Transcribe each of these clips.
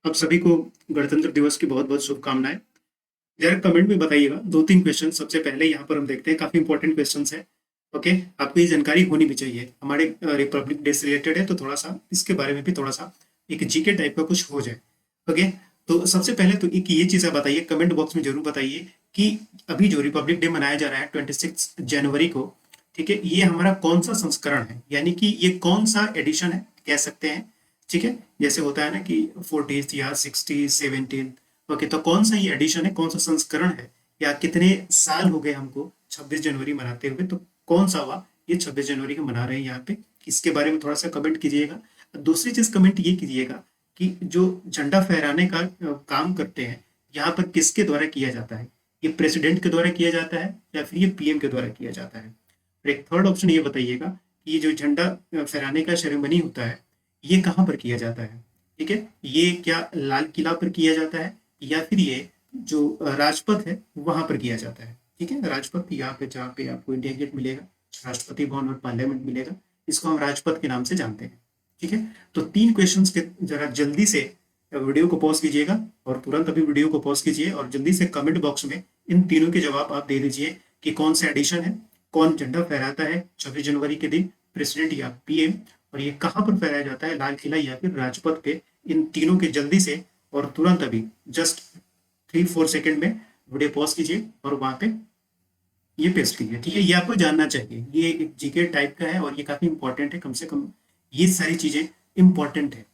आप सभी को गणतंत्र दिवस की बहुत बहुत शुभकामनाएं। जरा कमेंट में बताइएगा दो तीन क्वेश्चन। सबसे पहले यहाँ पर हम देखते हैं, काफी इंपॉर्टेंट क्वेश्चंस है। ओके, आपको ये जानकारी होनी भी चाहिए, हमारे रिपब्लिक डे से रिलेटेड है, तो थोड़ा सा इसके बारे में भी थोड़ा सा एक जीके टाइप का कुछ हो जाए। ओके, तो सबसे पहले तो एक ये चीज आप बताइए, कमेंट बॉक्स में जरूर बताइए कि अभी जो रिपब्लिक डे मनाया जा रहा है 26 जनवरी को, ठीक है, ये हमारा कौन सा संस्करण है, यानी कि ये कौन सा एडिशन है कह सकते हैं। ठीक है, जैसे होता है ना कि 40th या 60 17। ओके, तो कौन सा ये एडिशन है, कौन सा संस्करण है, या कितने साल हो गए हमको 26 जनवरी मनाते हुए, तो कौन सा हुआ ये 26 जनवरी को मना रहे हैं यहाँ पे, इसके बारे में थोड़ा सा कमेंट कीजिएगा। दूसरी चीज कमेंट ये कीजिएगा कि जो झंडा फहराने का काम करते हैं, यहाँ पर किसके द्वारा किया जाता है, ये प्रेसिडेंट के द्वारा किया जाता है या फिर ये पीएम के द्वारा किया जाता है। और एक थर्ड ऑप्शन ये बताइएगा कि ये जो झंडा फहराने का सेरेमनी होता है, ये कहाँ पर किया जाता है। ठीक है, ये क्या लाल किला पर किया जाता है या फिर ये जो राजपथ है वहां पर किया जाता है। ठीक है, राजपथ यहाँ पे जहाँ पे आपको इंडिया गेट मिलेगा, राष्ट्रपति भवन और पार्लियामेंट मिलेगा, इसको हम राजपथ के नाम से जानते हैं। ठीक है, तो तीन क्वेश्चंस के जरा जल्दी से वीडियो को पॉज कीजिएगा और तुरंत अभी वीडियो को पॉज कीजिए और जल्दी से कमेंट बॉक्स में इन तीनों के जवाब आप दे दीजिए कि कौन सा एडिशन है, कौन झंडा फहराता है 26 जनवरी के दिन, प्रेसिडेंट या पीएम, और ये कहाँ पर फहराया जाता है, लाल किला या फिर राजपथ पे। इन तीनों के जल्दी से और तुरंत अभी जस्ट 3-4 सेकेंड में वीडियो पॉज कीजिए और वहां पे ये पेस्ट कीजिए। ठीक है, ये आपको जानना चाहिए, ये एक जीके टाइप का है और ये काफी इंपॉर्टेंट है। कम से कम ये सारी चीजें इंपॉर्टेंट है,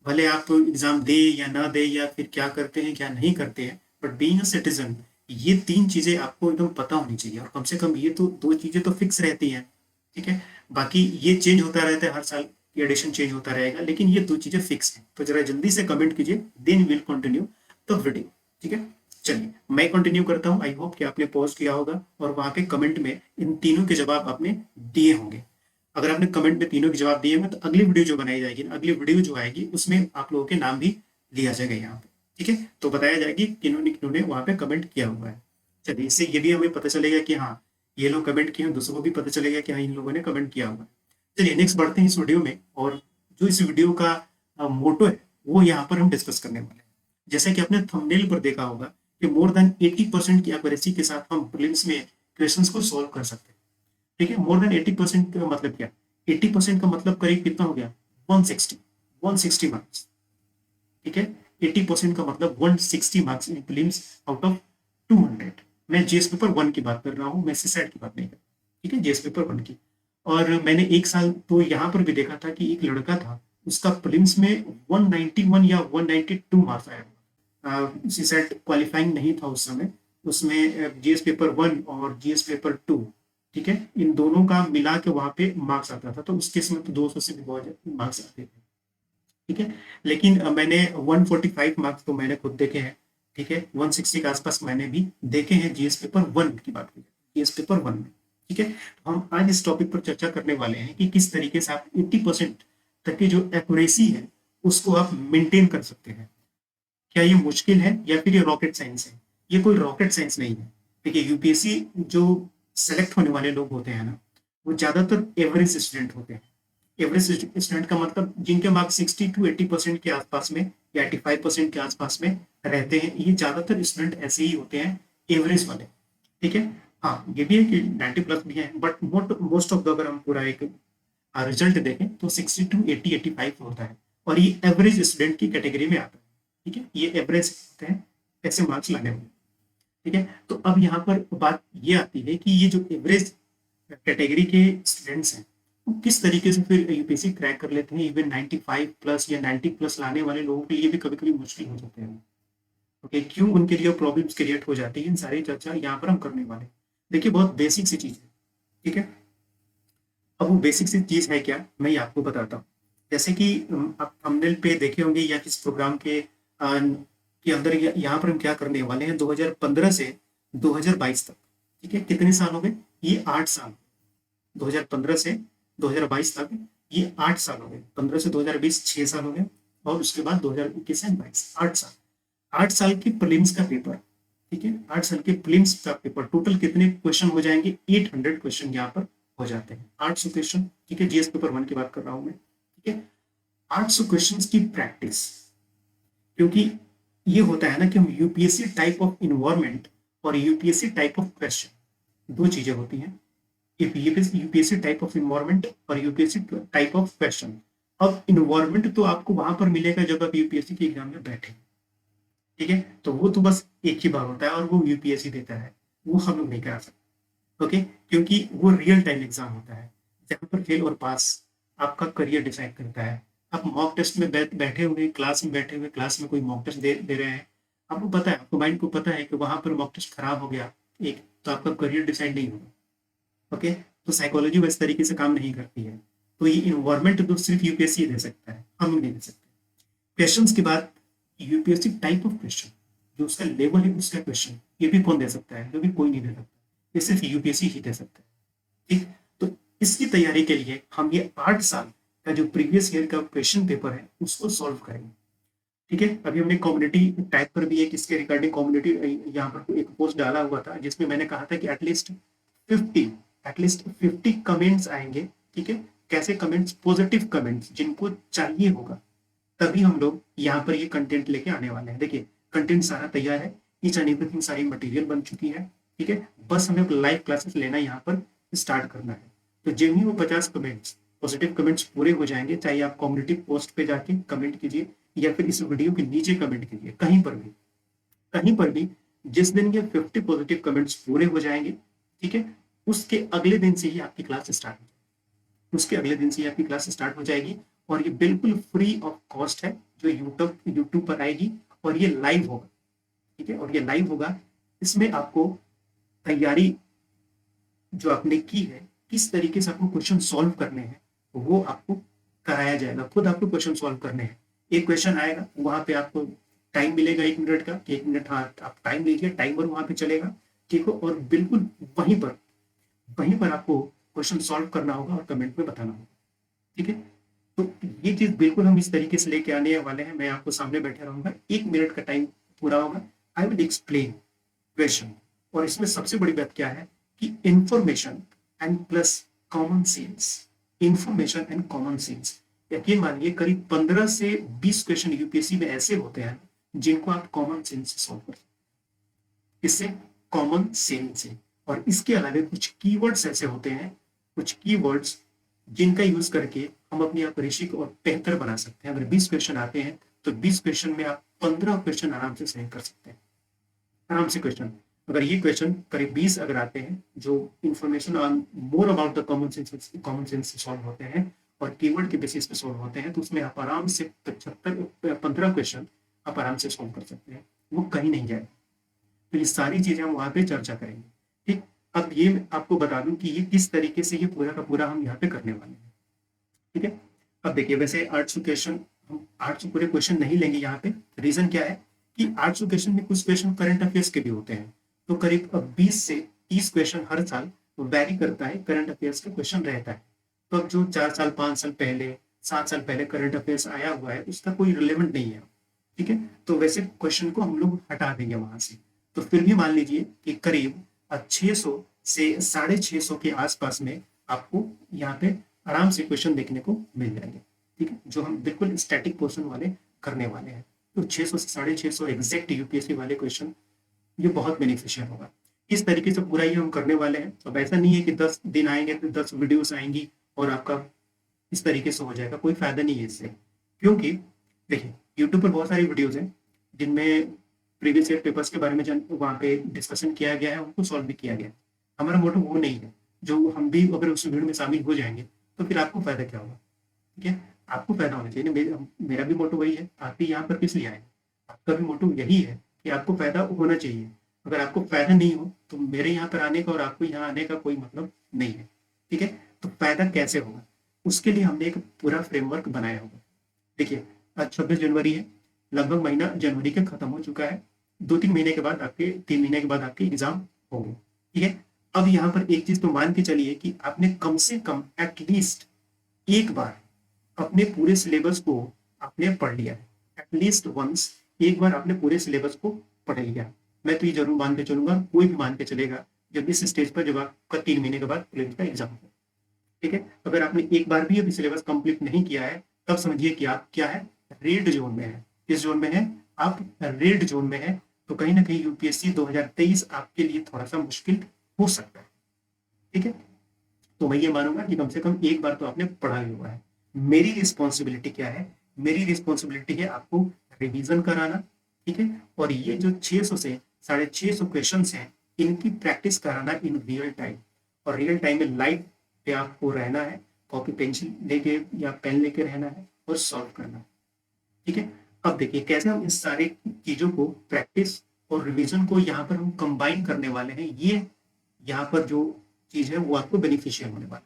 भले आप एग्जाम दे या ना दे या फिर क्या करते हैं क्या नहीं करते हैं, बट बीइंग अ सिटीजन ये तीन चीजें आपको एकदम पता होनी चाहिए, और कम से कम ये तो दो चीजें तो फिक्स रहती हैं। ठीक है, बाकी ये चेंज होता रहता है, हर साल ये एडिशन चेंज होता रहेगा, लेकिन ये दो चीजें फिक्स हैं। तो जरा जल्दी से कमेंट कीजिए, then will continue the video. ठीक है, चलिए मैं कंटिन्यू करता हूँ। आई होप कि आपने पॉज किया होगा और वहां पे कमेंट में इन तीनों के जवाब आपने दिए होंगे। अगर आपने कमेंट में तीनों के जवाब दिए होंगे तो अगली वीडियो जो बनाई जाएगी, अगली वीडियो जो आएगी उसमें आप लोगों के नाम भी लिया जाएगा यहाँ पे। ठीक है, तो बताया जाएगी किन्होंने किन्होंने वहां पे कमेंट किया हुआ है। चलिए, इससे ये भी हमें पता चलेगा कि हाँ ये लोग कमेंट किए हैं, दूसरों को भी पता चलेगा कि हाँ इन लोगों ने कमेंट किया हुआ है। चलिए नेक्स्ट बढ़ते हैं इस वीडियो में, और जो इस वीडियो का मोटो है वो यहाँ पर हम डिस्कस करने वाले हैं। जैसे कि आपने थंबनेल पर देखा होगा कि मोर देन 80% की एक्यूरेसी के साथ हम प्रीलिम्स में क्वेश्चंस को सॉल्व कर सकते हैं। ठीक है, मोर देन 80% का मतलब क्या, 80% का मतलब करीब कितना हो गया, 160 मार्क्स। ठीक है, 80% का मतलब 160 marks in prelims out of 200। मैं जीएस पेपर 1 की बात कर रहा हूँ, मैं सीसैट की बात नहीं कर रहा। ठीक है, जीएस पेपर 1 की। और मैंने एक साल तो यहाँ पर भी देखा था कि एक लड़का था, उसका प्रीलिम्स में 191 या 192 मार्क्स आया। सीसैट क्वालिफाइंग नहीं था उस समय, उसमें जीएस पेपर 1 और जीएस पेपर 2, ठीक है, इन दोनों का मिला के वहां पे मार्क्स आता था, तो उस केस में तो 200 से भी बहुत मार्क्स आते थे। ठीक है, लेकिन मैंने 145 मार्क्स तो मैंने खुद देखे हैं। ठीक है, 160 के आसपास मैंने भी देखे हैं जीएस पेपर 1 की बात की, जीएस पेपर 1 में। ठीक है, तो हम आज इस टॉपिक पर चर्चा करने वाले हैं कि किस तरीके से आप 80% तक की जो एक्यूरेसी है उसको आप मेंटेन कर सकते हैं। क्या ये मुश्किल है या फिर ये रॉकेट साइंस है? ये कोई रॉकेट साइंस नहीं है। देखिए, यूपीएससी जो सेलेक्ट होने वाले लोग होते हैं ना, वो ज्यादातर एवरेज स्टूडेंट होते हैं। एवरेज स्टूडेंट का मतलब जिनके मार्क्स 60 to 80% के आसपास में या 85% के आसपास में रहते हैं, ये ज्यादातर स्टूडेंट ऐसे ही होते हैं, एवरेज वाले। ठीक है, हाँ ये भी है कि 90 प्लस भी है, बट मोस्ट ऑफ द, अगर हम पूरा एक रिजल्ट देखें तो 60 to 80 85 होता है, और ये एवरेज स्टूडेंट की कैटेगरी में आता है। ठीक है, ये एवरेज होते हैं ऐसे मार्क्स लाने वाले। ठीक है, तो अब यहाँ पर बात ये आती है कि ये जो एवरेज कैटेगरी के स्टूडेंट्स हैं वो किस तरीके से फिर यूपीएससी क्रैक कर लेते हैं। इवन 95 प्लस या 90 प्लस लाने वाले लोगों के लिए भी कभी कभी मुश्किल हो जाते हैं। ओके, क्यों उनके लिए प्रॉब्लम्स क्रिएट हो जाती है, इन सारी चर्चा यहाँ पर हम करने वाले हैं। देखिए, बहुत बेसिक सी चीज है। ठीक है, अब वो बेसिक सी चीज है क्या, मैं आपको बताता हूँ। जैसे कि आप थंबनेल पे देखे होंगे या किस प्रोग्राम के अंदर यहाँ पर हम क्या करने वाले हैं, 2015 से 2022 तक। ठीक है, कितने साल हो गए, ये 8 साल। 2015 से 2022 तक ये 8 साल हो गए। 15 से 2020 6 साल हो गए, और उसके बाद 2021 से 22 8 साल। 8 साल के प्रीलिम्स का पेपर। ठीक है, 8 साल के प्रीलिम्स का पेपर टोटल कितने क्वेश्चन हो जाएंगे, 800 क्वेश्चन यहाँ पर हो जाते हैं, 800 क्वेश्चन। ठीक है, जीएस पेपर 1 की बात कर रहा हूं मैं। ठीक है, 800 क्वेश्चन की प्रैक्टिस, क्योंकि ये होता है ना कि हम यूपीएससी टाइप ऑफ इन्वायरमेंट और यूपीएससी टाइप ऑफ क्वेश्चन, दो चीजें होती हैं। यूपीएससी टाइप ऑफ इन्वायरमेंट और यूपीएससी टाइप ऑफ क्वेश्चन। अब इन्वायरमेंट तो आपको वहां पर मिलेगा जब आप यूपीएससी के एग्जाम में बैठे, ठीक है, तो वो तो बस एक ही बार होता है और वो यूपीएससी देता है, वो हम लोग नहीं करा सकते। ओके, क्योंकि वो रियल टाइम एग्जाम होता है जहाँ पर फेल और पास आपका करियर डिसाइड करता है। आप मॉक टेस्ट में बैठे हुए क्लास में बैठे हुए क्लास में कोई मॉक टेस्ट दे रहे हैं, आपको पता है, आपको माइंड को पता है कि वहां पर मॉक टेस्ट खराब हो गया एक, तो आपका करियर डिसाइड नहीं होगा। ओके, तो साइकोलॉजी वैसे तरीके से काम नहीं करती है। तो ये इन्वायरमेंट तो सिर्फ यूपीएससी दे सकता है, हम लोग नहीं दे सकते। क्वेश्चंस के बाद यूपीएससी टाइप ऑफ क्वेश्चन, जो उसका लेवल है उसका क्वेश्चन, ये भी कौन दे सकता है? जो भी कोई नहीं दे सकता, ये सिर्फ यूपीएससी ही दे सकता है। ठीक, तो इसकी तैयारी के लिए हम ये 8 साल का जो प्रीवियस ईयर का क्वेश्चन पेपर है उसको सॉल्व करेंगे। ठीक है, अभी हमने कम्युनिटी टैग पर भी एक इसके रिगार्डिंग कम्युनिटी यहाँ पर एक पोस्ट डाला हुआ था जिसमें मैंने कहा था कि फिफ्टी एटलीस्ट 50 कमेंट्स आएंगे। ठीक है, कैसे कमेंट्स? पॉजिटिव कमेंट्स जिनको चाहिए होगा, तभी हम लोग यहाँ पर ये कंटेंट लेके आने वाले हैं। देखिए, कंटेंट सारा तैयार है, ईच एंड एवरीथिंग सारी मटेरियल बन चुकी है। ठीक है, बस हमें लाइव क्लासेस लेना यहाँ पर स्टार्ट करना है। तो जब ही वो 50 कमेंट्स पॉजिटिव कमेंट्स पूरे हो जाएंगे, चाहे आप कम्युनिटी पोस्ट पे जाके कमेंट कीजिए या फिर इस वीडियो के नीचे कमेंट कीजिए, कहीं पर भी जिस दिन ये 50 पॉजिटिव कमेंट्स पूरे हो जाएंगे, ठीक है, उसके अगले दिन से ही आपकी क्लास स्टार्ट हो जाएगी, उसके अगले दिन से ही आपकी क्लास स्टार्ट हो जाएगी। और ये बिल्कुल फ्री ऑफ कॉस्ट है, जो यूट्यूब पर आएगी और ये लाइव होगा। ठीक है, और ये लाइव होगा, इसमें आपको तैयारी जो आपने की है, किस तरीके से आपको क्वेश्चन सॉल्व करने हैं, वो आपको कराया जाएगा। खुद आपको क्वेश्चन सॉल्व करने हैं। एक क्वेश्चन आएगा, वहां पे आपको टाइम मिलेगा 1 मिनट का, 1 मिनट, हाँ आप टाइम लीजिए, टाइमर वहां पे चलेगा। ठीक हो, और बिल्कुल वहीं पर आपको क्वेश्चन सॉल्व करना होगा और कमेंट में बताना होगा। ठीक है, तो ये चीज बिल्कुल हम इस तरीके से लेके आने वाले हैं। मैं आपको सामने बैठे रहूंगा, 1 मिनट का टाइम पूरा होगा, आई विल एक्सप्लेन क्वेश्चन। और इसमें सबसे बड़ी बात क्या है कि information and plus common sense, information and common sense. यकीन मानिए करीब 15 से 20 क्वेश्चन यूपीएससी में ऐसे होते हैं जिनको आप कॉमन सेंस से सॉल्व कर सकते हैं। इससे कॉमन सेंस से, और इसके अलावा कुछ कीवर्ड्स ऐसे होते हैं, कुछ कीवर्ड्स जिनका यूज करके हम अपनी अपरेशी को और बेहतर बना सकते हैं। अगर 20 क्वेश्चन आते हैं तो 20 क्वेश्चन में आप 15 क्वेश्चन आराम से सही कर सकते हैं, आराम से क्वेश्चन। अगर ये क्वेश्चन करीब 20 अगर आते हैं जो information on more about the common sense से सॉल्व होते हैं और कीवर्ड के बेसिस पे सॉल्व होते हैं, तो उसमें आप आराम से 15 क्वेश्चन आप आराम से सॉल्व कर सकते हैं, वो कहीं नहीं जाएगा। तो ये सारी चीजें हम वहां पे चर्चा करेंगे। ठीक, अब ये आपको बता दूं कि ये किस तरीके से ये पूरा का पूरा हम यहाँ पे करने वाले हैं। ठीक है, अब देखिए, वैसे 800 क्वेश्चन, हम 800 पूरे क्वेश्चन नहीं लेंगे यहाँ पे। रीजन क्या है कि 800 क्वेश्चन में कुछ क्वेश्चन करंट अफेयर्स के भी होते हैं, तो करीब 20 से 30 क्वेश्चन हर साल वैरी करता है, करंट अफेयर्स का क्वेश्चन रहता है। तो अब जो 4 साल 5 साल पहले 7 साल पहले करंट अफेयर्स आया हुआ है उसका कोई रिलेवेंट नहीं है। ठीक है, तो वैसे क्वेश्चन को हम लोग हटा देंगे वहां से। तो फिर भी मान लीजिए कि करीब 600 से 650 के आसपास में आपको यहाँ पे आराम से क्वेश्चन देखने को मिल जाएंगे। ठीक है, जो हम बिल्कुल स्टैटिक पोर्शन वाले करने वाले हैं। तो 600 से 650 एग्जैक्ट यूपीएससी वाले क्वेश्चन, ये बहुत बेनिफिशियल होगा। इस तरीके से पूरा ये हम करने वाले हैं। अब ऐसा नहीं है कि 10 दिन आएंगे तो 10 वीडियोस आएंगी और आपका इस तरीके से हो जाएगा, कोई फायदा नहीं है इससे। क्योंकि देखिए, यूट्यूब पर बहुत सारी वीडियोज हैं जिनमें प्रीवियस ईयर पेपर्स के बारे में वहाँ पे डिस्कशन किया गया है, उनको सॉल्व भी किया गया है। हमारा मोटो वो नहीं है, जो हम भी अगर उस वीडियो में शामिल हो जाएंगे तो फिर आपको फायदा क्या होगा? ठीक है, आपको फायदा होना चाहिए ना। मेरा भी मोटो वही है, आप भी यहाँ पर किस लिए आए? आपका भी मोटो यही है कि आपको फायदा होना चाहिए। अगर आपको फायदा नहीं हो तो मेरे यहाँ पर आने का और आपको यहाँ आने का कोई मतलब नहीं है। ठीक है, तो फायदा कैसे होगा, उसके लिए हमने एक पूरा फ्रेमवर्क बनाया होगा। देखिए, आज 26 जनवरी है, लगभग महीना जनवरी का खत्म हो चुका है। 2-3 महीने के बाद आपके 3 महीने के बाद आपके एग्जाम होंगे। ठीक है, अब यहाँ पर एक चीज तो मान के चलिए कि आपने कम से कम एटलीस्ट एक बार अपने पूरे सिलेबस को आपने पढ़ लिया है। एटलीस्ट वंस एक बार आपने पूरे सिलेबस को पढ़ लिया। मैं तो ये जरूर मान के चलूंगा, कोई भी मान के चलेगा, जब इस स्टेज पर जब आपका 3 महीने के बाद प्रीलिम्स का एग्जाम होगा। ठीक है, अगर आपने एक बार भी अभी सिलेबस कंप्लीट नहीं किया है, तब समझिए कि आप क्या है, रेड जोन में है। किस जोन में है? आप रेड जोन में है तो कहीं ना कहीं यूपीएससी 2023 आपके लिए थोड़ा सा मुश्किल हो सकता है। ठीक है, तो मैं ये मानूंगा कि कम से कम एक बार तो आपने पढ़ा ही हुआ है। मेरी रिस्पॉन्सिबिलिटी क्या है? मेरी रिस्पॉन्सिबिलिटी है आपको रिवीजन कराना। ठीक है, और ये जो 600 से 650 क्वेश्चन हैं, इनकी प्रैक्टिस कराना इन रियल टाइम। और रियल टाइम में लाइव पे आपको रहना है, कॉपी पेंसिल लेके या पेन लेके रहना है और सॉल्व करना है। ठीक है, अब देखिए कैसे हम इस सारी चीजों को, प्रैक्टिस और रिवीजन को यहाँ पर हम कंबाइन करने वाले हैं। ये यहाँ पर जो चीज है वो आपको बेनिफिशियल होने वाला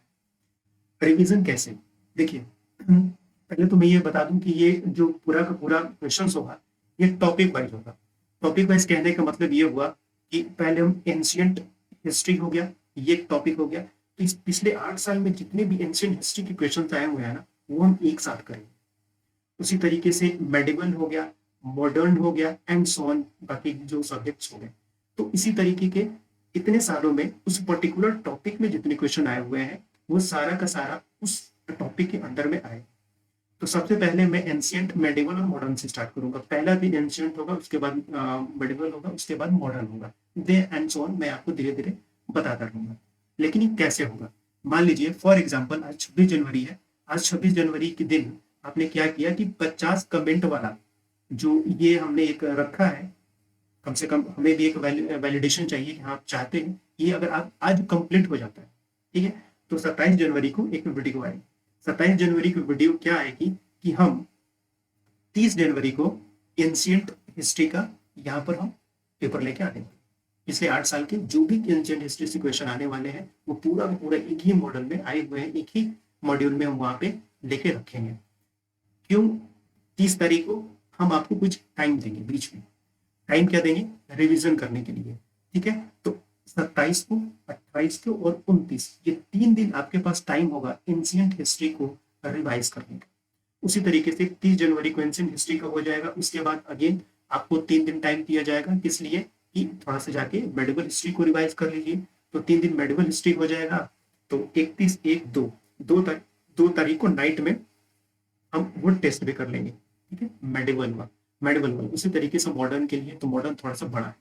है। रिवीजन कैसे? देखिए, पहले तो मैं ये बता दूं कि ये जो पूरा का पूरा क्वेश्चन होगा ये टॉपिक वाइज होगा। टॉपिक वाइज कहने का मतलब ये हुआ कि पहले हम एंशियंट हिस्ट्री हो गया, ये एक टॉपिक हो गया। तो इस पिछले 8 साल में जितने भी एंशियंट हिस्ट्री के क्वेश्चन आए हुए हैं ना, वो हम एक साथ करेंगे। उसी तरीके से मेडिवल हो गया, मॉडर्न हो गया एंड सो ऑन, बाकी जो सब्जेक्ट्स हो गए। तो इसी तरीके के इतने सालों में उस पर्टिकुलर टॉपिक में जितने क्वेश्चन आए हुए हैं वो सारा का सारा उस टॉपिक के अंदर में आए। तो सबसे पहले मैं एंशियंट, मेडिवल और मॉडर्न से स्टार्ट करूंगा। पहला दिन एंशियंट होगा, उसके बाद मेडिवल होगा, उसके बाद मॉडर्न होगा, दे एंड सो ऑन। मैं आपको धीरे धीरे बताता रहूंगा। लेकिन ये कैसे होगा? मान लीजिए फॉर एग्जाम्पल आज 26 जनवरी है। आज 26 जनवरी के दिन आपने क्या किया कि 50 कमेंट वाला जो ये हमने एक रखा है, कम से कम हमें भी एक वैलिडेशन चाहिए कि हाँ आप चाहते हैं, ये अगर आप आज कंप्लीट हो जाता है। ठीक है, तो 27 जनवरी को एक वीडियो आएगी। 27 जनवरी की वीडियो क्या आएगी कि हम 30 जनवरी को एंशियंट हिस्ट्री का यहाँ पर हम पेपर लेके आ देंगे। पिछले 8 साल के जो भी एंशियंट हिस्ट्री से क्वेश्चन आने वाले हैं वो पूरा का पूरा एक ही मॉडल में आए हुए हैं, एक ही मॉड्यूल में हम वहां पे लेके रखेंगे। क्यों 30 तारीख को? हम आपको कुछ टाइम देंगे, बीच में टाइम क्या देंगे? रिवीजन करने के लिए। ठीक है, तो 27 को, 28 को और 29, ये 3 दिन आपके पास टाइम होगा एंशियंट हिस्ट्री को रिवाइज करने का। उसी तरीके से 30 जनवरी को एंशियंट हिस्ट्री का हो जाएगा। उसके बाद अगेन आपको 3 दिन टाइम दिया जाएगा, किस लिए? कि थोड़ा सा जाके मेडिवल हिस्ट्री को रिवाइज कर लीजिए। तो 3 दिन मेडिवल हिस्ट्री हो जाएगा। तो 31, 1, 2, 2 तारीख को नाइट में हम वो टेस्ट भी कर लेंगे। ठीक है, मेडिवल उसी तरीके से मॉडर्न के लिए, तो मॉडर्न थोड़ा सा बड़ा है,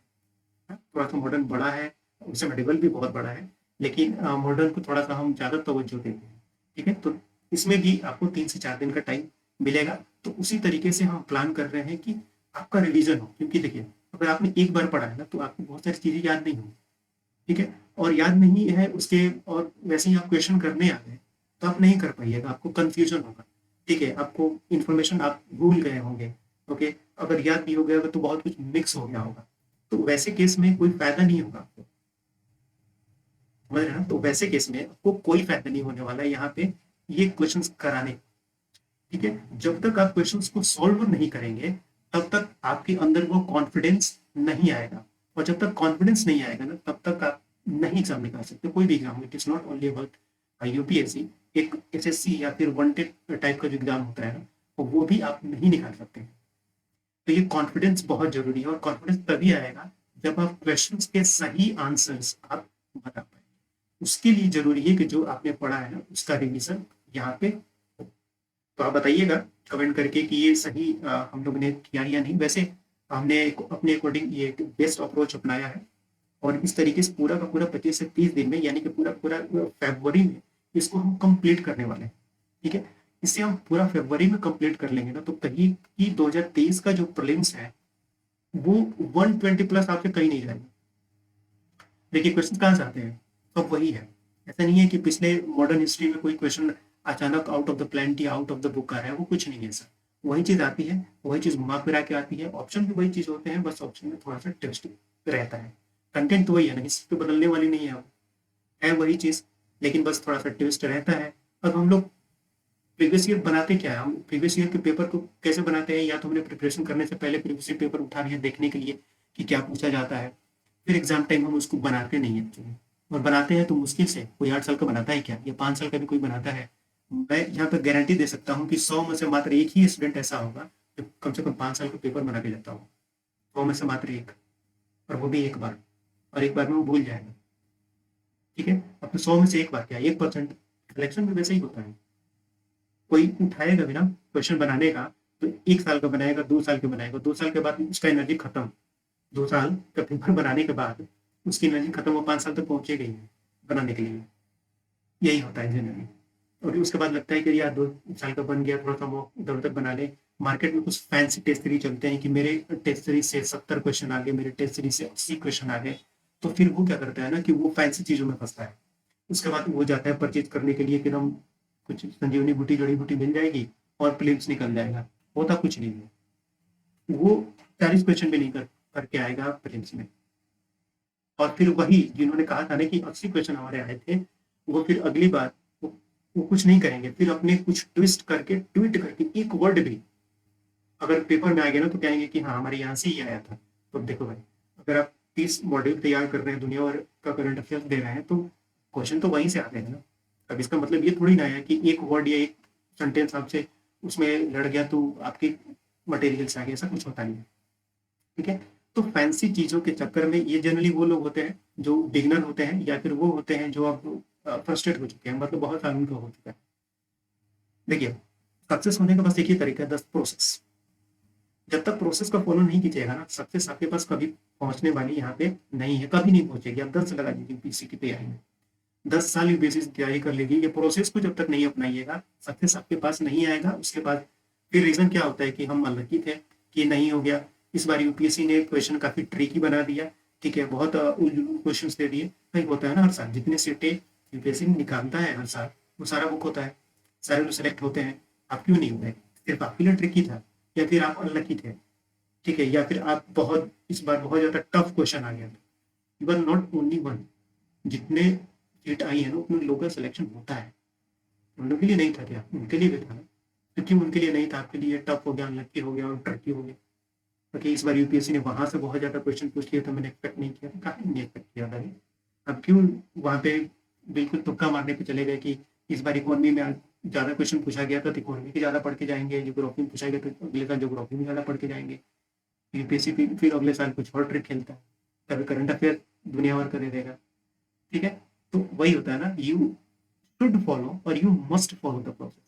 थोड़ा सा मॉडर्न बड़ा है, उससे मेडिवल भी बहुत बड़ा है, लेकिन मॉडर्न को थोड़ा सा हम ज्यादा तवज्जो देते हैं। ठीक है, तो इसमें भी आपको 3 से 4 दिन का टाइम मिलेगा। तो उसी तरीके से हम प्लान कर रहे हैं कि आपका रिवीजन हो, क्योंकि देखिए अगर आपने एक बार पढ़ा है ना तो आपको बहुत सारी चीजें याद नहीं होंगी। ठीक है, और याद नहीं है उसके, और वैसे ही आप क्वेश्चन करने आ गए तो आप नहीं कर पाइएगा, आपको कंफ्यूजन होगा। ठीक है, आपको इन्फॉर्मेशन आप भूल गए होंगे। ओके, अगर याद भी हो गया होगा तो बहुत कुछ मिक्स हो गया होगा। तो वैसे केस में कोई फायदा नहीं होगा आपको, समझ रहे हैं ना? तो वैसे केस में आपको कोई फायदा नहीं होने वाला है यहाँ पे ये क्वेश्चन कराने। ठीक है, जब तक आप क्वेश्चन को सॉल्व नहीं करेंगे तब तक आपके अंदर वो कॉन्फिडेंस नहीं आएगा। और जब तक कॉन्फिडेंस नहीं आएगा ना तब तक आप नहीं एग्जाम निकाल सकते, कोई भी exam. It is not only about UPSC, एक एसएससी या फिर वांटेड टाइप का जो एग्जाम होता है ना, तो वो भी आप नहीं निकाल सकते। तो ये कॉन्फिडेंस बहुत जरूरी है, और कॉन्फिडेंस तभी आएगा जब आप क्वेश्चंस के सही आंसर्स आप बता पाए। उसके लिए जरूरी है कि जो आपने पढ़ा है ना उसका रिवीजन यहाँ पे हो। तो आप बताइएगा कमेंट करके कि ये सही हम लोग ने किया या नहीं। वैसे हमने अपने अकॉर्डिंग ये बेस्ट अप्रोच अपनाया है, और इस तरीके से पूरा का पूरा 25 से 30 दिन में, यानी कि पूरा पूरा फरवरी में इसको हम कंप्लीट करने वाले हैं। ठीक है, इसे हम पूरा फरवरी में कंप्लीट कर लेंगे ना तो कहीं की 2023 का जो प्रीलिम्स है वो 120 प्लस आपसे कहीं नहीं जाएगा। देखिए क्वेश्चन कहाँ से आते हैं, तो वही है। ऐसा नहीं है कि पिछले मॉडर्न हिस्ट्री में कोई क्वेश्चन अचानक out of the plenty, out of the book आ रहा है, वो कुछ नहीं है ऐसा। वही चीज आती है, वही चीज घुमा फिरा के आती है। ऑप्शन भी वही चीज होते हैं, बस ऑप्शन में थोड़ा सा ट्विस्ट रहता है। कंटेंट तो वही है ना, हिस्ट्री तो बदलने वाली नहीं है वही चीज, लेकिन बस थोड़ा सा ट्विस्ट रहता है। अब हम लोग प्रीवियस ईयर बनाते क्या है, हम प्रीवियस ईयर के पेपर को कैसे बनाते हैं? या तो हमने प्रिपरेशन करने से पहले प्रीवियस ईयर पेपर उठा लिया देखने के लिए कि क्या पूछा जाता है, फिर एग्जाम टाइम हम उसको बनाते नहीं है एक्चुअली। और बनाते हैं तो मुश्किल से कोई 8 साल का बनाता है क्या, या 5 साल का भी कोई बनाता है? मैं यहाँ पर गारंटी दे सकता हूँ कि 100 में से मात्र एक ही स्टूडेंट ऐसा होगा जो कम से कम 5 साल का पेपर बना के जाता होगा। 100 में से मात्र एक, और वो भी एक बार, और एक बार में वो भूल जाएगा। ठीक है, अब तो 100 में से एक बार क्या, 1%। सिलेक्शन भी वैसे ही होता है, कोई उठाएगा भी ना क्वेश्चन बनाने का, तो 1 साल का बनाएगा, 2 साल का बनाएगा, 2 साल के बाद उसका एनर्जी खत्म, 2 साल का पेपर बनाने के बाद उसकी एनर्जी खत्म, वो 5 साल तक पहुंचेगा ही नहीं बनाने के लिए। यही होता है जनरली। और उसके बाद लगता है कि यार 2 साल का बन गया, थोड़ा सा वो इधर उधर बना ले। मार्केट में कुछ फैंसी टेस्ट सीरीज चलते हैं कि मेरे टेस्ट सीरीज से 70 क्वेश्चन आ गए, मेरे टेस्ट सीरीज से 80 क्वेश्चन आ गए। तो फिर वो क्या करता है ना कि वो फैंसी चीजों में फंसता है। उसके बाद वो जाता है परचेज करने के लिए कि एकदम कुछ संजीवनी बूटी जड़ी बूटी मिल जाएगी और प्रीलिम्स निकल जाएगा। होता कुछ नहीं है, वो 40 क्वेश्चन भी नहीं करके आएगा प्रीलिम्स में। और फिर वही जिन्होंने कहा था ना कि 80 क्वेश्चन हमारे आए थे, वो फिर अगली बार वो कुछ नहीं करेंगे, फिर अपने कुछ ट्वीट करके एक वर्ड भी अगर पेपर में आ गया ना तो कहेंगे कि हाँ हमारे यहाँ से ही आया था। तो देखो भाई, अगर आप 30 मॉड्यूल तैयार कर रहे हैं, दुनिया भर का करंट अफेयर्स दे रहे हैं, तो क्वेश्चन तो वहीं से आते हैं ना। अब इसका मतलब ये थोड़ी ना है कि एक वर्ड या एक सेंटेंस आपसे उसमें लड़ गया तो आपकी मटेरियल से आ गया, ऐसा कुछ होता नहीं है। ठीक है, तो फैंसी चीजों के चक्कर में ये जनरली वो लोग होते हैं जो बिगनर होते हैं, या फिर वो होते हैं जो अब फ्रस्ट्रेट हो चुके हैं, मतलब बहुत साल उनका हो चुका है। देखिए, सक्सेस होने का बस एक ही तरीका है, 10 प्रोसेस। जब तक प्रोसेस का फॉलो नहीं कीजिएगा ना, सक्सेस आपके पास कभी पहुंचने वाली यहाँ पे नहीं है, कभी नहीं पहुंचेगी। आप 10 लगा दीजिए यूपीएससी की तैयारी में, 10 साल यूपीएससी की तैयारी कर लेगी, ये प्रोसेस को जब तक नहीं अपनाइएगा सक्सेस आपके पास नहीं आएगा। उसके बाद फिर रीजन क्या होता है कि हम अनलकी थे कि नहीं हो गया, इस बार यूपीएससी ने क्वेश्चन काफी ट्रिकी बना दिया, ठीक है, बहुत क्वेश्चन दे दिए। कहीं होता है ना हर साल जितने सीटें यूपीएससी निकालता है हर साल, वो सारा बुक होता है, सारे लोग सेलेक्ट होते हैं। आप क्यों नहीं हुए? सिर्फ आपके लिए ट्रिकी था, या फिर आप अनलकी थे, ठीक है, या फिर आप बहुत इस बार बहुत ज्यादा टफ क्वेश्चन आ गया था। You are not only one. जितने सीट आई है ना उतने लोगों का सिलेक्शन होता है। उन लोगों के लिए नहीं था क्या? उनके लिए भी था ना। तो क्यों उनके लिए नहीं था, आपके लिए टफ हो गया, अनलकी हो गया और ट्रिकी हो गया? क्योंकि इस बार यूपीएससी ने वहां से बहुत ज्यादा क्वेश्चन पूछ लिया था, मैंने एक्सपेक्ट नहीं किया था, काफी नहीं एक्सपेक्ट किया था। अब क्यों वहां पे बिल्कुल तुक्का मारने पे चले गए कि इस बार इकोनॉमी में ज्यादा क्वेश्चन पूछा गया था तो इकोनॉमी के ज्यादा पढ़ के जाएंगे, ज्योग्राफी में पूछा गया तो अगले साल ज्योग्राफी में ज्यादा पढ़ के जाएंगे। यूपीएससी फिर अगले साल कुछ और ट्रिक खेलता है, कभी करंट अफेयर दुनिया भर का दे देगा। ठीक है, तो वही होता है ना, यू शुड फॉलो और you must follow the process.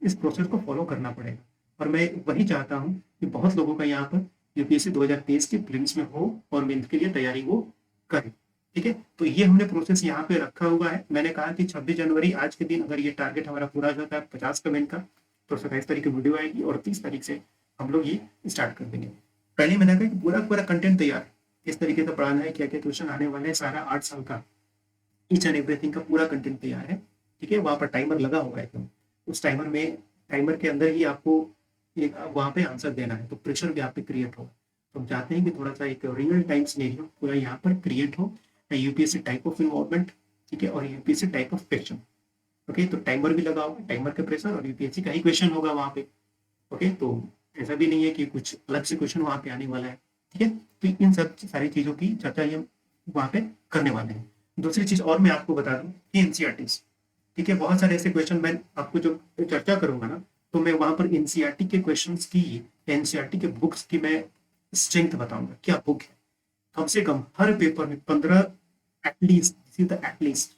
इस प्रोसेस को फॉलो करना पड़ेगा। और मैं वही चाहता हूँ कि बहुत लोगों का यहाँ पर यूपीएससी 2023 के प्रीलिम्स में हो और मेंस के लिए तैयारी वो करे। ठीक है, तो ये हमने प्रोसेस यहाँ पे रखा हुआ है। मैंने कहा कि 26 जनवरी आज के दिन अगर ये टारगेट हमारा पूरा हो जाता है 50 कमेंट का, तो 27 तारीख की वीडियो आएगी और 30 तारीख से हम लोग ये स्टार्ट कर देंगे। पहले मैंने कहा कि पूरा पूरा कंटेंट तैयार, किस तरीके से पढ़ाना है, क्या क्या क्वेश्चन आने वाले हैं, सारा 8 साल का ईच एंड एवरीथिंग का पूरा कंटेंट तैयार है। ठीक है, वहां पर टाइमर लगा होगा एकदम, उस टाइमर के अंदर ही आपको एक वहां पे आंसर देना है, तो प्रेशर भी आप पे क्रिएट होगा। तो हम चाहते हैं कि थोड़ा सा एक रियल टाइम सिनेरियो पूरा यहाँ पर क्रिएट हो, यूपीएससी टाइप ऑफ इन्वॉल्वमेंट, ठीक है, और UPSC type of question. Okay, तो टाइमर भी लगा होगा, टाइमर का प्रेशर और यूपीएससी का ही क्वेश्चन होगा वहां पे। ओके, तो ऐसा भी नहीं है कि कुछ अलग से क्वेश्चन वहां पे आने वाला है। ठीक है, तो इन सब सारी चीजों की चर्चा हम वहां पे करने वाले हैं। दूसरी चीज और मैं आपको बता दूं कि एनसीईआरटी, ठीक है, बहुत सारे ऐसे क्वेश्चन मैं आपको जो चर्चा करूंगा ना, तो मैं वहां पर एनसीईआरटी के क्वेश्चंस की, एनसीईआरटी के बुक्स की मैं स्ट्रेंथ बताऊंगा, क्या बुक है। कम से कम हर पेपर में 15, एटलीस्ट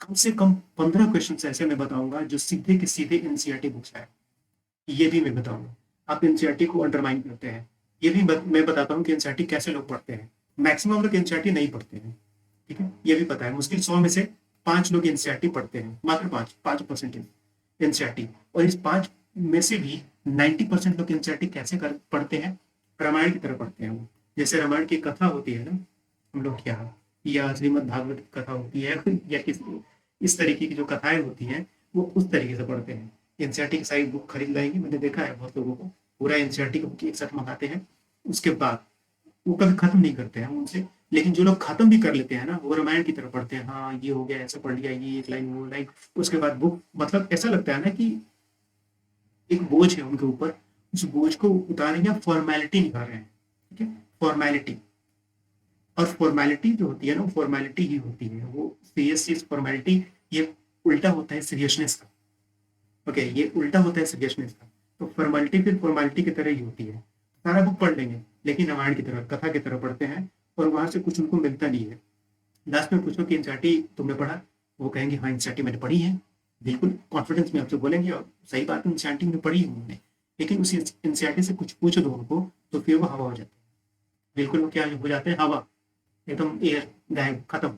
कम से कम 15 क्वेश्चन ऐसे मैं बताऊंगा जो सीधे के सीधे एनसीईआरटी बुक्स है। ये भी मैं बताऊंगा। आप एनसीईआरटी को अंडरमाइन करते हैं, ये भी मैं बताता हूँ कि एनसीईआरटी कैसे लोग पढ़ते हैं। मैक्सिमम लोग एनसीईआरटी नहीं पढ़ते हैं, ठीक है, ये भी पता है। मुश्किल 100 में से 5 लोग एनसीईआरटी पढ़ते हैं, मात्र 5% एनसीईआरटी। और इस 5 में से भी 90% लोग एनसीईआरटी कैसे पढ़ते हैं? रामायण की तरह पढ़ते हैं वो। जैसे रामायण की कथा होती है ना, हम लोग क्या, या श्रीमद भागवत की कथा होती है या इस तरीके की जो कथाएं होती हैं, वो उस तरीके से पढ़ते हैं। एनसीईआरटी की सारी बुक खरीद लाएंगे, मैंने देखा है बहुत लोगों को पूरा एनसीईआरटी की बुक एक साथ मंगाते हैं, उसके बाद वो कभी खत्म नहीं करते हैं उनसे। लेकिन जो लोग खत्म भी कर लेते हैं ना, वो रामायण की तरह पढ़ते हैं, हाँ ये हो गया, ऐसा पढ़ लिया, ये एक लाइन वो लाइन, उसके बाद बुक, मतलब ऐसा लगता है ना कि एक बोझ है उनके ऊपर, उस बोझ को उतारने या फॉर्मेलिटी निकाल रहे हैं। ठीक है, फॉर्मेलिटी। और फॉर्मेलिटी जो होती है ना, वो फॉर्मेलिटी ही होती है, वो सीरियस फॉर्मेलिटी, ये उल्टा होता है सीरियसनेस का। ओके, ये उल्टा होता है सीरियसनेस का। तो फॉर्मेलिटी फिर फॉर्मेलिटी की तरह ही होती है। सारा बुक पढ़ लेंगे लेकिन रामायण की तरह, कथा की तरह पढ़ते हैं, और वहां से कुछ उनको मिलता नहीं है। लास्ट में पूछो कि एनसीईआरटी तुमने पढ़ा, वो कहेंगे हाँ एनसीईआरटी मैंने पढ़ी है, बिल्कुल कॉन्फिडेंस में आपसे बोलेंगे, और सही बात है एनसीईआरटी में पढ़ी है उन्होंने। लेकिन उस एनसीईआरटी से कुछ पूछ दो उनको तो फिर वो हवा हो जाते हैं, बिल्कुल वो क्या हो जाते हैं, हवा, एकदम एयर, गायब, खत्म।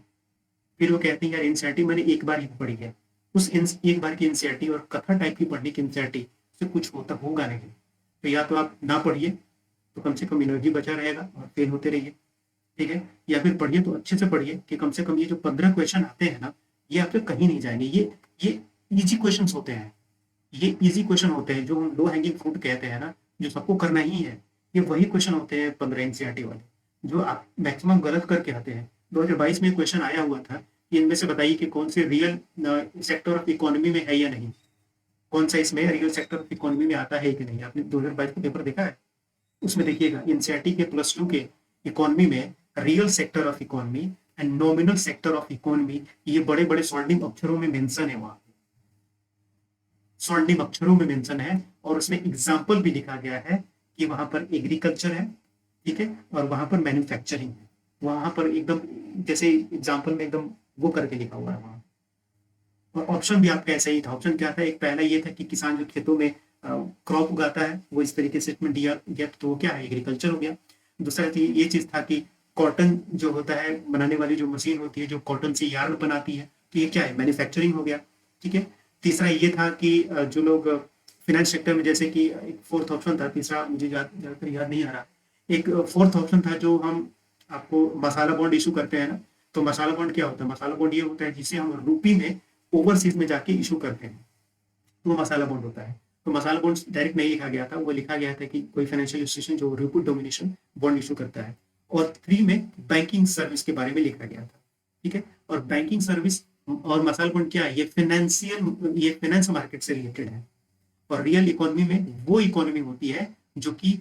फिर वो कहते हैं यार एनसीईआरटी मैंने एक बार ही पढ़ी है, उस एक बार की एनसीईआरटी और कथा टाइप की पढ़ने की एनसीईआरटी से कुछ होता होगा नहीं। तो या तो आप ना पढ़िए तो कम से कम एनर्जी बचा रहेगा और फेल होते रहिए, ठीक है, या फिर पढ़िए तो अच्छे से पढ़िए कि कम से कम ये जो 15 क्वेश्चन आते हैं ना, ये आपके कहीं नहीं जाएंगे। ये इजी क्वेश्चन होते हैं, ये इजी क्वेश्चन होते हैं जो हम लो हैंगिंग फ्रूट कहते हैं ना, जो सबको करना ही है। ये वही क्वेश्चन होते हैं 15 एनसीईआरटी वाले जो आप मैक्सिमम गलत करके आते हैं। 2022 में क्वेश्चन आया हुआ था कि इनमें से बताइए कि कौन से रियल सेक्टर ऑफ इकोनॉमी में है या नहीं, कौन सा इसमें रियल सेक्टर ऑफ इकोनॉमी में आता है कि नहीं। आपने 2022 का पेपर देखा है? उसमें देखिएगा एनसीईआरटी के +2 के इकोनॉमी में real sector of economy and nominal sector of economy, ये बड़े बड़े स्वर्णिम अक्षरों में मेंशन है, वहां स्वर्णिम अक्षरों में मेंशन है। और उसमें एग्जाम्पल भी लिखा गया है कि वहां पर एग्रीकल्चर है, ठीक है, और वहां पर मैन्युफैक्चरिंग है। वहां पर एकदम जैसे एग्जाम्पल में एकदम वो करके लिखा हुआ है वहां। और ऑप्शन भी आपका ऐसा ही था। ऑप्शन क्या था, एक पहला ये था कि किसान जो खेतों में क्रॉप उगाता है वो इस तरीके से इसमें दिया गया, तो वो क्या है, एग्रीकल्चर हो गया। दूसरा ये चीज था कि कॉटन जो होता है बनाने वाली जो मशीन होती है जो कॉटन से यार्न बनाती है, तो ये क्या है, मैन्युफैक्चरिंग हो गया, ठीक है। तीसरा ये था कि जो लोग फाइनेंस सेक्टर में, जैसे कि एक फोर्थ ऑप्शन था, तीसरा मुझे ज्यादातर याद नहीं आ रहा, एक फोर्थ ऑप्शन था जो हम आपको मसाला बॉन्ड इशू करते हैं ना। तो मसाला बॉन्ड क्या होता है, मसाला बॉन्ड ये होता है जिसे हम रूपी में ओवरसीज में जाके इशू करते हैं, तो वो मसाला बॉन्ड होता है। तो मसाला बॉन्ड डायरेक्ट नहीं लिखा गया था, वो लिखा गया था कि कोई फाइनेंशियल इंस्टीट्यूशन जो रिपो डोमिनेशन बॉन्ड इशू करता है। और 3 में बैंकिंग सर्विस के बारे में लिखा गया था, ठीक है। और बैंकिंग सर्विस और मसाला बॉन्ड क्या है, ये फाइनेंस मार्केट से रिलेटेड है। और रियल इकोनॉमी में वो इकोनॉमी होती है जो कि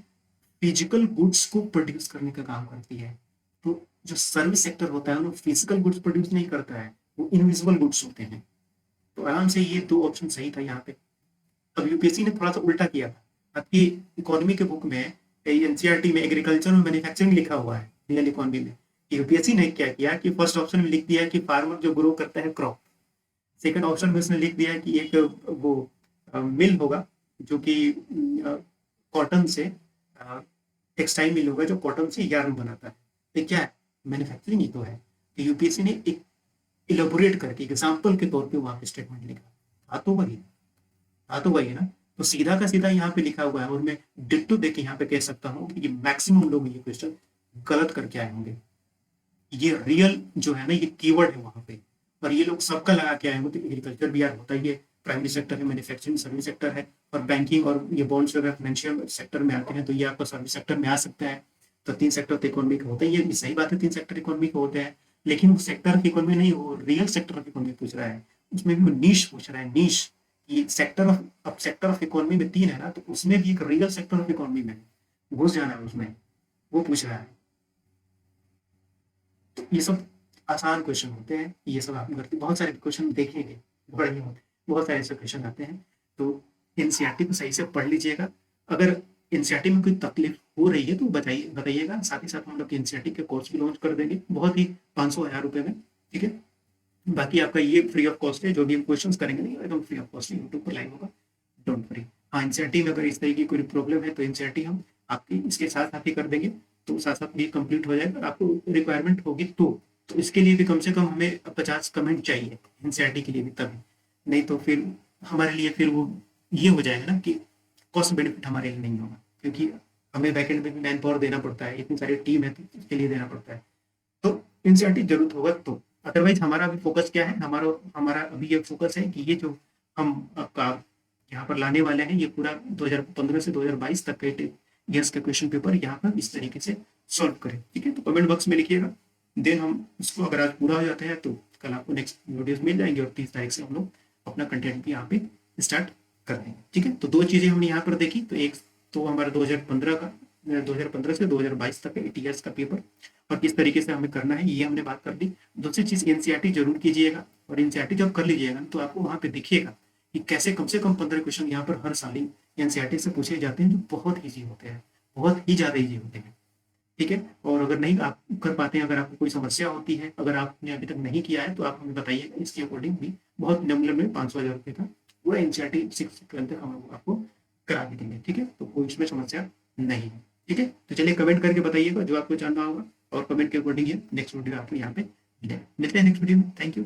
फिजिकल गुड्स को प्रोड्यूस करने का काम करती है। तो जो सर्विस सेक्टर होता है वो फिजिकल गुड्स प्रोड्यूस नहीं करता है, वो इनविजिबल गुड्स होते हैं। तो आराम से ये 2 ऑप्शन सही था यहाँ पे। अब यूपीएससी ने थोड़ा सा उल्टा किया था। आपकी इकोनॉमी के बुक में एनसीईआरटी में एग्रीकल्चर और मैन्युफैक्चरिंग लिखा हुआ है रियल इकोनॉमी में। यूपीएससी ने क्या किया कि फर्स्ट ऑप्शन में लिख दिया कि फार्मर जो ग्रो करता है क्रॉप। सेकंड ऑप्शन में उसने लिख दिया कि एक वो मिल होगा जो कि कॉटन से टेक्सटाइल मिल होगा जो कॉटन से यार्न बनाता है। तो क्या है, मैन्युफैक्चरिंग ही तो है। तो यूपीएससी ने एक इलेबोरेट करके एग्जाम्पल के तौर पे वहां पे स्टेटमेंट लिखा, तो वही है ना। तो सीधा का सीधा यहाँ पे लिखा हुआ है और मैं डिट्टो देख के यहाँ पे कह सकता हूँ कि मैक्सिमम लोग ये क्वेश्चन गलत करके आए होंगे। ये रियल जो है ना ये कीवर्ड है वहां पे, और ये लोग सबका लगा के आए होंगे। तो एग्रीकल्चर भी यार होता ही है, प्राइमरी सेक्टर है, मैन्युफैक्चरिंग सर्विस सेक्टर है, और बैंकिंग और ये बॉन्ड्स वगैरह फाइनेंशियल सेक्टर में आते हैं, तो ये आपका सर्विस सेक्टर में आ सकता है। तो 3 सेक्टर तो इकोनॉमी के होते ही है, सही बात है, 3 सेक्टर इकोनॉमी के होते हैं। लेकिन वो सेक्टर ऑफ इकोनॉमी नहीं, वो रियल सेक्टर ऑफ इकोनॉमी पूछ रहा है। उसमें भी वो नीश पूछ रहा है, नीश। ये सेक्टर ऑफ इकोनॉमी में 3 है ना, तो उसमें भी एक रियल सेक्टर ऑफ इकोनॉमी में घुस जाना है उसमें, वो पूछ रहा है। तो ये सब आसान क्वेश्चन होते हैं, ये सब आप करते बहुत सारे क्वेश्चन देखेंगे, बड़े ही होते हैं, बहुत सारे ऐसे क्वेश्चन आते हैं। तो एनसीईआरटी को सही से पढ़ लीजिएगा। अगर एनसीईआरटी में कोई तकलीफ हो रही है तो बताइएगा। साथ ही साथ हम लोग एनसीईआरटी के कोर्स भी लॉन्च कर देंगे, बहुत ही 500-1000 रुपए में, ठीक है। बाकी आपका ये फ्री ऑफ कॉस्ट है, जो भी हम क्वेश्चन करेंगे नहीं एकदम फ्री ऑफ कॉस्ट यूट्यूब पर लाइव होगा, डोंट वरी। हाँ, एनसीईआरटी में अगर इस तरह की कोई प्रॉब्लम है तो एनसीईआरटी हम आपकी इसके साथ साथ ही कर देंगे, तो साथ साथ ये कंप्लीट हो जाएगा। आपको रिक्वायरमेंट होगी तो इसके लिए भी कम से कम हमें 50 कमेंट चाहिए एनसीईआरटी के लिए भी, तभी नहीं तो फिर हमारे लिए फिर वो ये हो जाएगा ना कि कॉस्ट बेनिफिट हमारे लिए नहीं होगा, क्योंकि हमें बैकएंड में भी मैन पावर देना पड़ता है, इतनी सारी टीम है तो इसके लिए देना पड़ता है। तो एनसीईआरटी जरूरत होगा तो, अदरवाइज हमारा अभी फोकस क्या है, हमारा हमारा अभी ये फोकस है कि ये जो हम आपका यहाँ पर लाने वाले हैं ये पूरा 2015 से 2022 तक के ईयर्स के क्वेश्चन पेपर यहाँ पर इस तरीके से सॉल्व करें, ठीक है। तो कमेंट बॉक्स में लिखिएगा, देन हम इसको अगर आज पूरा हो जाता है तो कल आपको नेक्स्ट वीडियोस मिल जाएंगे, और 30 तारीख से हम लोग अपना कंटेंट भी यहाँ पे स्टार्ट कर देंगे, ठीक है। तो 2 चीजें हमने यहाँ पर देखी, तो एक तो हमारा 2015 से 2022 तक ईटीएस का पेपर और किस तरीके से हमें करना है ये हमने बात कर ली। दूसरी चीज एनसीईआरटी जरूर कीजिएगा, और एनसीईआरटी जब कर लीजिएगा तो आपको वहां पे दिखेगा कि कैसे कम से कम 15 क्वेश्चन यहाँ पर हर साल ही एनसीईआरटी से पूछे जाते हैं, जो बहुत ईजी होते हैं, बहुत ही ज्यादा ईजी होते हैं, ठीक है। और अगर नहीं आप कर पाते हैं, अगर आपको कोई समस्या होती है, अगर आपने अभी तक नहीं किया है तो आप हमें बताइएगा, इसके अकॉर्डिंग भी बहुत निम्न में 500-1000 रुपये का पूरा एनसीईआरटी 6 तक हम आपको करा भी देंगे, ठीक है, तो कोई इसमें समस्या नहीं है, ठीक है। तो चलिए कमेंट करके बताइएगा जो आपको जानना होगा, और कमेंट के अकॉर्डिंग नेक्स्ट वीडियो आपको यहाँ पे मिलते हैं नेक्स्ट वीडियो में। Thank you.